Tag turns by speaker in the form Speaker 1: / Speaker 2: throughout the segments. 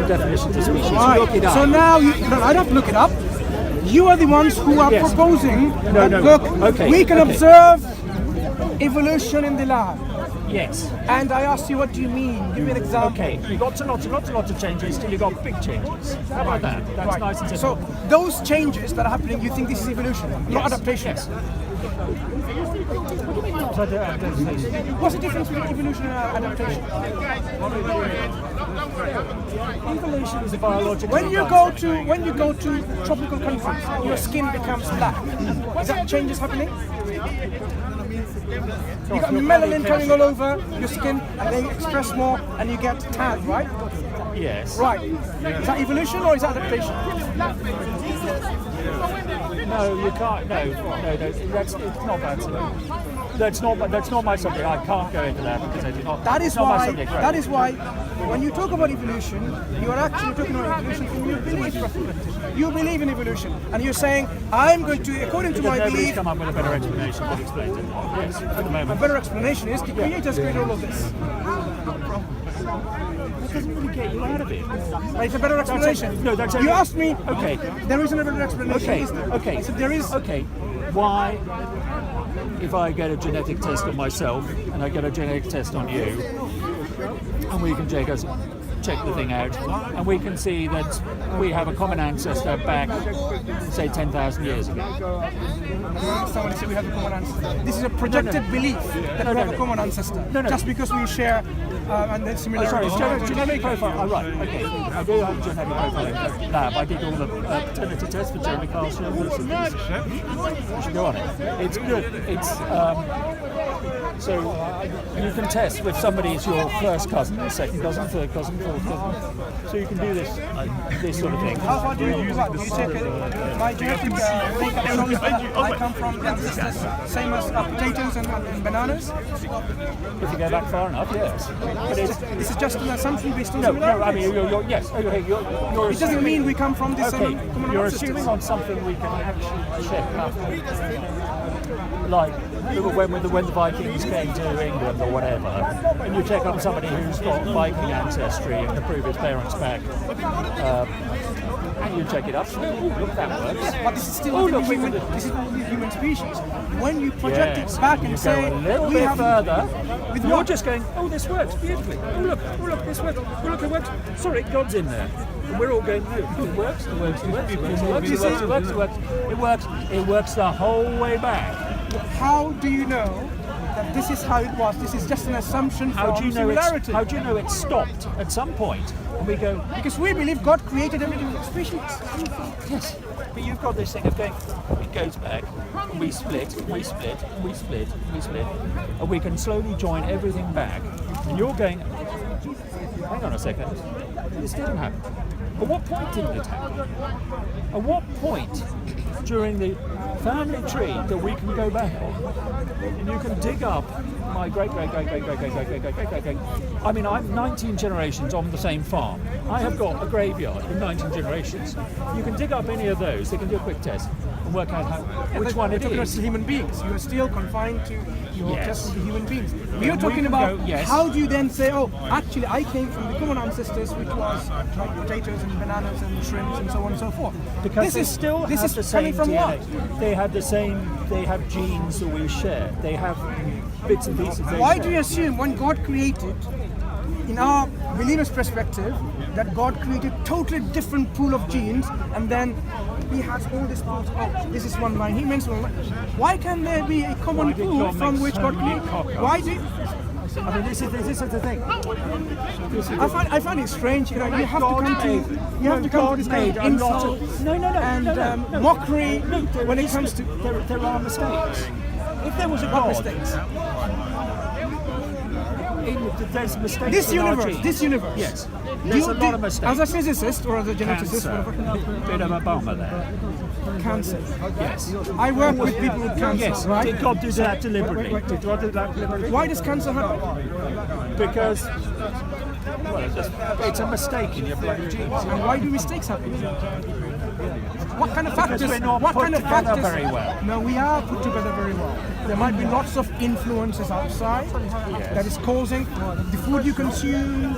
Speaker 1: definitions of species.
Speaker 2: Right.
Speaker 1: Look it up.
Speaker 2: So now, I don't look it up. You are the ones who are proposing that, look, we can observe evolution in the lab.
Speaker 1: Yes.
Speaker 2: And I asked you, what do you mean? Give me an example.
Speaker 1: Okay, you got lots of changes till you got big changes. How about that? That's nice and simple.
Speaker 2: So those changes that are happening, you think this is evolution, not adaptation?
Speaker 1: Yes.
Speaker 2: What's the difference between evolution and adaptation?
Speaker 1: Evolution is a biological.
Speaker 2: When you go to tropical countries, your skin becomes black. Is that changes happening? You got melanin coming all over your skin, and then you express more, and you get tan, right?
Speaker 1: Yes.
Speaker 2: Right. Is that evolution or is that adaptation?
Speaker 1: No, you can't. No, it's not that. That's not my subject. I can't go into that because I do not.
Speaker 2: That is
Speaker 1: not
Speaker 2: why.
Speaker 1: my subject, right?
Speaker 2: That is why, when you talk about evolution, you are actually talking about evolution from your belief. You believe in evolution, and you're saying, "I'm going to, according to my
Speaker 1: Nobody's
Speaker 2: belief."
Speaker 1: come up with a better explanation that explains it. Yes, at the
Speaker 2: A
Speaker 1: moment.
Speaker 2: better explanation is the creators created all of this.
Speaker 1: That doesn't really get you out of it.
Speaker 2: It's a better explanation.
Speaker 1: That's
Speaker 2: you asked me.
Speaker 1: Okay.
Speaker 2: There isn't a better explanation.
Speaker 1: Okay.
Speaker 2: I said there is.
Speaker 1: Okay. Why? If I get a genetic test on myself and I get a genetic test on you, and we can check the thing out, and we can see that we have a common ancestor back, say, 10,000 years ago.
Speaker 2: Someone said we have a common ancestor. This is a projected belief that we have a common ancestor. Just because we share and then similarities.
Speaker 1: Genetic profile. Oh, right. Okay. I do have a genetic profile in the lab. I did all the paternity tests for Jeremy Carlson. You should go on it. It's good. It's so you can test if somebody is your first cousin, second cousin, third cousin, fourth cousin. So you can do this sort of thing.
Speaker 2: How do you take my genetic makeup shows that I come from ancestors same as potatoes and bananas?
Speaker 1: If you go back far enough, yes. But
Speaker 2: this is just an assumption based on
Speaker 1: no. I mean, yes. You're
Speaker 2: it doesn't mean we come from this.
Speaker 1: Okay, you're assuming on something we can actually check up. Like when the Vikings came to England or whatever, and you check up somebody who's got Viking ancestry and can prove his parents back, and you check it up. Look, that works.
Speaker 2: But this is still this is the human species. When you project it back and say
Speaker 1: a little
Speaker 2: we
Speaker 1: bit
Speaker 2: have
Speaker 1: further,
Speaker 2: with
Speaker 1: you're
Speaker 2: what?
Speaker 1: just going, oh, this works beautifully. Oh look, this works. Oh look, it works. Sorry, God's in there. And we're all going, no, it works. It works the whole way back.
Speaker 2: How do you know that this is how it was? This is just an assumption from similarity.
Speaker 1: How do you know it stopped at some point? And we go,
Speaker 2: because we believe God created every species.
Speaker 1: Yes, but you've got this thing of going, it goes back, and we split, and we can slowly join everything back. And you're going, hang on a second, this didn't happen. At what point didn't it happen? At what point during the family tree that we can go back on, and you can dig up my great. I mean, I'm 19 generations on the same farm. I have got a graveyard with 19 generations. You can dig up any of those. They can do a quick test and work out which one it is.
Speaker 2: Human beings. You are still confined to your test of the human beings. You're talking about how do you then say, oh, actually, I came from the common ancestors, which was like potatoes and bananas and shrimps and so on and so forth.
Speaker 1: Because this is the same
Speaker 2: from
Speaker 1: DNA.
Speaker 2: what?
Speaker 1: They have the same. They have genes that we share. They have bits and pieces.
Speaker 2: Why do you assume when God created, in our believer's perspective, that God created totally different pool of genes, and then He has all this pool? Oh, this is one line. He means one line. Why can there be a common pool from which God created? Why do?
Speaker 1: I mean, this is the thing.
Speaker 2: I find it strange. You know, you have to come to this kind of insult and mockery when it comes to.
Speaker 1: There are mistakes. If there was a God,
Speaker 2: mistakes.
Speaker 1: There's mistakes.
Speaker 2: This universe.
Speaker 1: Yes. There's a lot of mistakes.
Speaker 2: As a physicist or as a geneticist,
Speaker 1: bit of a bummer there.
Speaker 2: Cancer.
Speaker 1: Yes.
Speaker 2: I work with people with cancer.
Speaker 1: Yes.
Speaker 2: Right?
Speaker 1: Did God do that deliberately? Did God do that deliberately?
Speaker 2: Why does cancer happen?
Speaker 1: Because it's a mistake in your bloody genes.
Speaker 2: And why do mistakes happen? what kind of factors?
Speaker 1: Because we're not
Speaker 2: what
Speaker 1: put
Speaker 2: kind of
Speaker 1: together
Speaker 2: factors?
Speaker 1: very well.
Speaker 2: No, we are put together very well. There might be lots of influences outside that is causing the food you consume,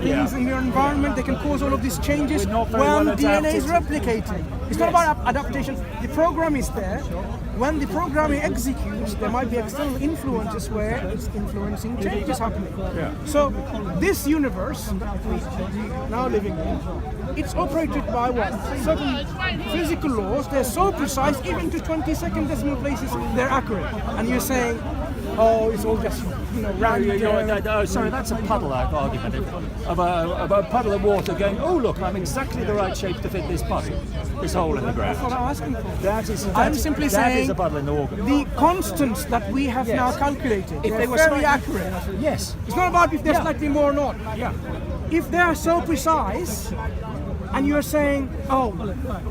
Speaker 2: things in your environment. They can cause all of these changes
Speaker 1: We're not very
Speaker 2: when
Speaker 1: well
Speaker 2: DNA is
Speaker 1: adapted.
Speaker 2: replicating. It's not about adaptation. The program is there. When the programming executes, there might be external influences where it's influencing changes happening. So this universe that we now living in, it's operated by what? Certain physical laws. They're so precise, even to 22nd decimal places, they're accurate. And you're saying, oh, it's all just random.
Speaker 1: Sorry, that's a puddle argument of a puddle of water going, oh look, I'm exactly the right shape to fit this puddle, this hole in the ground.
Speaker 2: That's what I'm asking for.
Speaker 1: I'm
Speaker 2: simply
Speaker 1: that
Speaker 2: saying
Speaker 1: is a puddle in the water.
Speaker 2: the constants that we have now calculated,
Speaker 1: If
Speaker 2: they're
Speaker 1: they were
Speaker 2: very
Speaker 1: slightly-
Speaker 2: accurate.
Speaker 1: Yes.
Speaker 2: It's not about if they're slightly more or not.
Speaker 1: Yeah.
Speaker 2: If they are so precise, and you're saying, oh,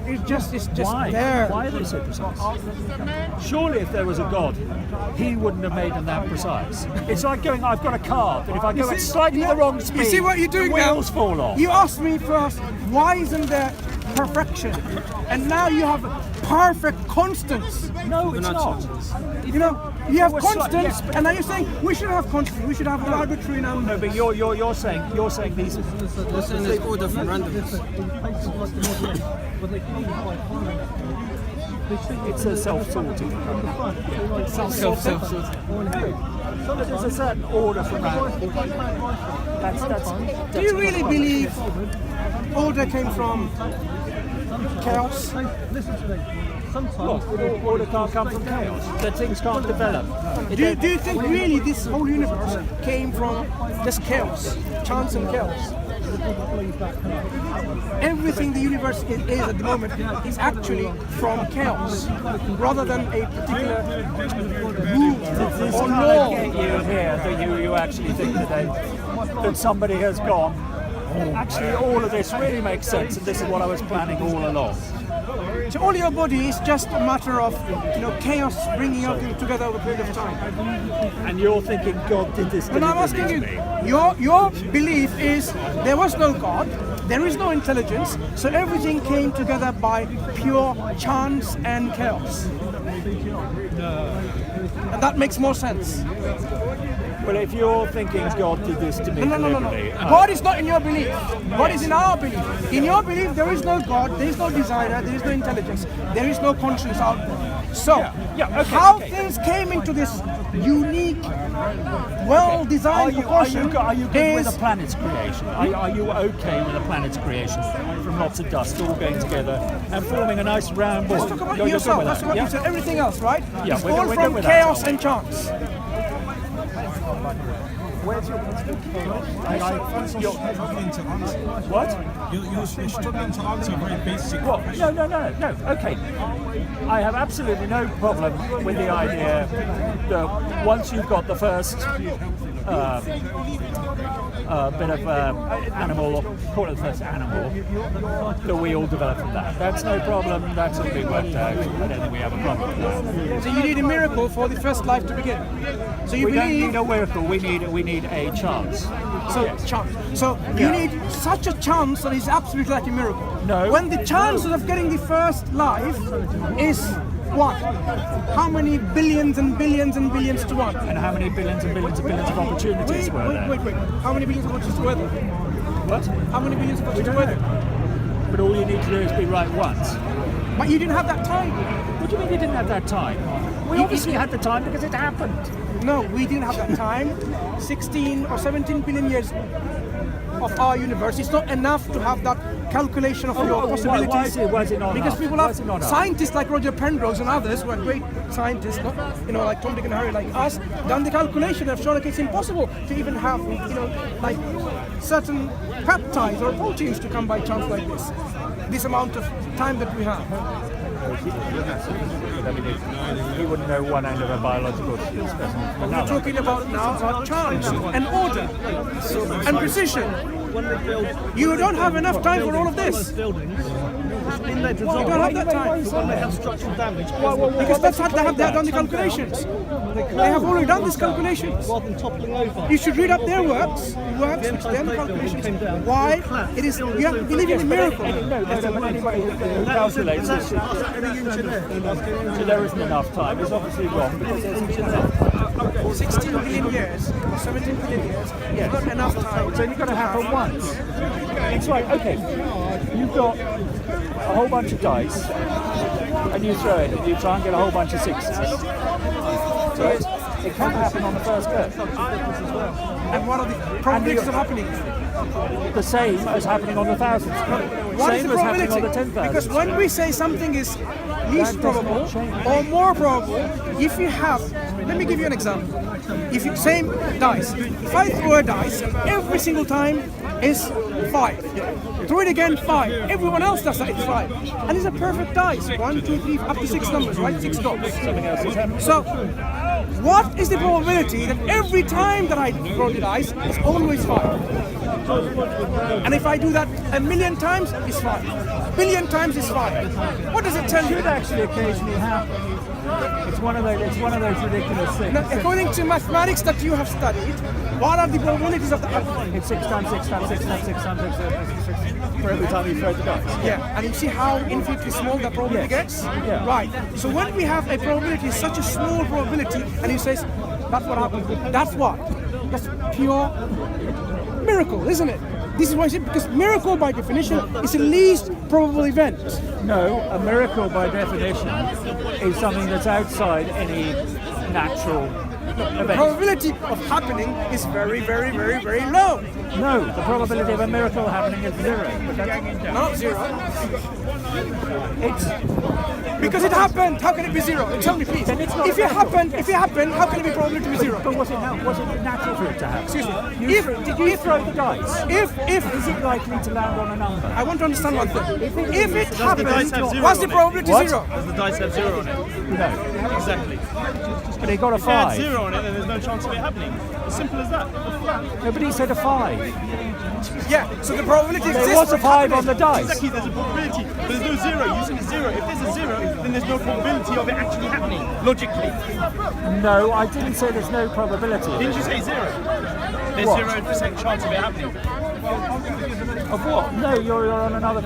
Speaker 2: it's just
Speaker 1: Why?
Speaker 2: there.
Speaker 1: Why are they so precise? Surely if there was a God, he wouldn't have made them that precise. It's like going, I've got a car, but if I go at slightly the wrong speed,
Speaker 2: You see what you're doing
Speaker 1: the
Speaker 2: now?
Speaker 1: wheels fall off.
Speaker 2: You asked me first, why isn't there perfection? And now you have perfect constants.
Speaker 1: No, it's not.
Speaker 2: You know, you have
Speaker 1: Well, slight-
Speaker 2: constants,
Speaker 1: yes,
Speaker 2: and now you're saying we should have constants. We should have an arbitrary number.
Speaker 1: No, but you're saying these.
Speaker 3: Listen, there's all different randoms.
Speaker 1: It's a self-sorting.
Speaker 3: Self-sorting.
Speaker 1: There's a certain order from random. That's
Speaker 2: Do you really believe order came from chaos?
Speaker 1: Order can't come from chaos. That things can't develop.
Speaker 2: Do you think really this whole universe came from just chaos, chance and chaos? Everything the universe is at the moment is actually from chaos, rather than a particular rule or law.
Speaker 1: Get you here that you actually think that somebody has gone. Actually, all of this really makes sense, and this is what I was planning all along.
Speaker 2: So all your body is just a matter of chaos bringing everything together over a period of time.
Speaker 1: And you're thinking God did this.
Speaker 2: And I'm asking you,
Speaker 1: deliberately.
Speaker 2: your belief is there was no God, there is no intelligence, so everything came together by pure chance and chaos. And that makes more sense.
Speaker 1: Well, if you're thinking God did this to me
Speaker 2: No.
Speaker 1: deliberately,
Speaker 2: God is not in your belief. God is in our belief. In your belief, there is no God, there is no designer, there is no intelligence, there is no conscience out there. So, how things came into this unique, well-designed proportion
Speaker 1: are you good with
Speaker 2: is
Speaker 1: a planet's creation? Are you okay with a planet's creation from lots of dust all going together and forming a nice round ball?
Speaker 2: let's talk about
Speaker 1: You're good
Speaker 2: yourself.
Speaker 1: with
Speaker 2: That's
Speaker 1: that,
Speaker 2: what
Speaker 1: yeah?
Speaker 2: you said. Everything else, right?
Speaker 1: Yeah,
Speaker 2: it's
Speaker 1: we're
Speaker 2: all
Speaker 1: good
Speaker 2: from
Speaker 1: with that,
Speaker 2: chaos
Speaker 1: aren't we?
Speaker 2: and chance.
Speaker 1: Where's your
Speaker 4: struggling to answer.
Speaker 1: what?
Speaker 4: You're struggling to answer a very basic
Speaker 1: What?
Speaker 4: question.
Speaker 1: No. Okay. I have absolutely no problem with the idea that once you've got the first bit of animal, call it the first animal, that we all develop from that. That's no problem. That's all been worked out. I don't think we have a problem with that.
Speaker 2: So you need a miracle for the first life to begin. So you
Speaker 1: We don't
Speaker 2: believe
Speaker 1: need a miracle. We need a chance.
Speaker 2: chance. So you need such a chance that is absolutely like a miracle.
Speaker 1: No.
Speaker 2: When the chances of getting the first life is what? How many billions and billions and billions to one?
Speaker 1: And how many billions and billions and billions of opportunities were there?
Speaker 2: Wait. How many billions of opportunities were there?
Speaker 1: What?
Speaker 2: How many billions of opportunities were there?
Speaker 1: But all you need to do is be right once.
Speaker 2: But you didn't have that time.
Speaker 1: What do you mean you didn't have that time? We obviously had the time because it happened.
Speaker 2: No, we didn't have that time. 16 or 17 billion years of our universe. It's not enough to have that calculation of your possibilities.
Speaker 1: Why is it not
Speaker 2: Because
Speaker 1: enough?
Speaker 2: people
Speaker 1: Why
Speaker 2: have
Speaker 1: is it not enough?
Speaker 2: scientists like Roger Penrose and others who are great scientists, like Tom, Dick and Harry, like us, done the calculation and have shown that it's impossible to even have, like certain peptides or proteins to come by chance like this amount of time that we have.
Speaker 1: You wouldn't know one end of a biological specimen from
Speaker 2: We're
Speaker 1: another.
Speaker 2: talking about now chance and order and precision. You don't have enough time for all of this.
Speaker 5: in legends
Speaker 2: You
Speaker 5: on.
Speaker 2: don't have that time.
Speaker 5: When they have structural damage.
Speaker 2: Because that's what they have done the calculations. They have already done these calculations.
Speaker 5: Rather than toppling over.
Speaker 2: You should read up their works, which they have the calculations. Why it is, we have to believe in a miracle.
Speaker 1: No, but anybody who calculates this, so there isn't enough time. It's obviously wrong because there's
Speaker 2: 16 billion years, or 17 billion years, you've got enough time.
Speaker 1: it's only going to happen once. It's like, okay, you've got a whole bunch of dice and you throw it and you try and get a whole bunch of sixes. Right? It can happen on the first go.
Speaker 2: And what are the probabilities of happening?
Speaker 1: The same as happening on the thousands.
Speaker 2: What is
Speaker 1: Same
Speaker 2: the
Speaker 1: as happening
Speaker 2: probability?
Speaker 1: on the 10,000.
Speaker 2: Because when we say something is least
Speaker 1: That does
Speaker 2: probable
Speaker 1: not change.
Speaker 2: or more probable, if you have, let me give you an example. If you same dice, if I throw a dice and every single time is 5, throw it again 5. Everyone else does that, it's 5, and it's a perfect dice. 1, 2, 3, up to 6 numbers, right? 6 dots.
Speaker 1: Something else is happening.
Speaker 2: So, what is the probability that every time that I throw the dice, it's always 5? And if I do that a million times, it's 5. A billion times, it's 5. What does it tell you?
Speaker 1: Should actually occasionally happen. It's one of those ridiculous things.
Speaker 2: Now, according to mathematics that you have studied, what are the probabilities of that?
Speaker 1: It's 6 times 6 times 6 times 6 times 6 for every time you throw the dice.
Speaker 2: Yeah, and you see how infinitely small that probability gets?
Speaker 1: Yeah.
Speaker 2: Right. So when we have a probability, such a small probability, and he says, that's what happened. That's what? That's pure miracle, isn't it? This is why I said, because miracle by definition is the least probable event.
Speaker 1: No, a miracle by definition is something that's outside any natural event.
Speaker 2: Probability of happening is very, very, very, very low.
Speaker 1: No, the probability of a miracle happening is 0. But that's,
Speaker 2: Not 0.
Speaker 1: it's
Speaker 2: Because it happened. How can it be 0? Tell me, please.
Speaker 1: Then it's not
Speaker 2: If it
Speaker 1: a
Speaker 2: happened, how can it be probability to be 0?
Speaker 1: But was it natural for it to happen?
Speaker 2: Excuse me.
Speaker 1: Did you throw the dice?
Speaker 2: If
Speaker 1: Is it likely to land on a number?
Speaker 2: I want to understand one thing. If it
Speaker 4: dice
Speaker 2: happened,
Speaker 4: have 0
Speaker 2: what's the
Speaker 4: on it?
Speaker 2: probability
Speaker 1: What?
Speaker 2: 0?
Speaker 4: Does the dice have 0 on it?
Speaker 1: No.
Speaker 4: Exactly.
Speaker 1: But he got a
Speaker 4: If it had
Speaker 1: 5.
Speaker 4: 0 on it, then there's no chance of it happening. As simple as that.
Speaker 1: Nobody said a 5.
Speaker 2: Yeah. So the probability exists.
Speaker 1: There was a
Speaker 2: for it
Speaker 1: 5 on
Speaker 2: happening.
Speaker 1: the dice.
Speaker 4: Exactly, there's a probability, but there's no 0. You said 0. If there's a 0, then there's no probability of it actually happening, logically.
Speaker 1: No, I didn't say there's no probability.
Speaker 4: Didn't you say 0? There's
Speaker 1: What?
Speaker 4: 0% chance of it happening.
Speaker 1: Of what? No, you're on another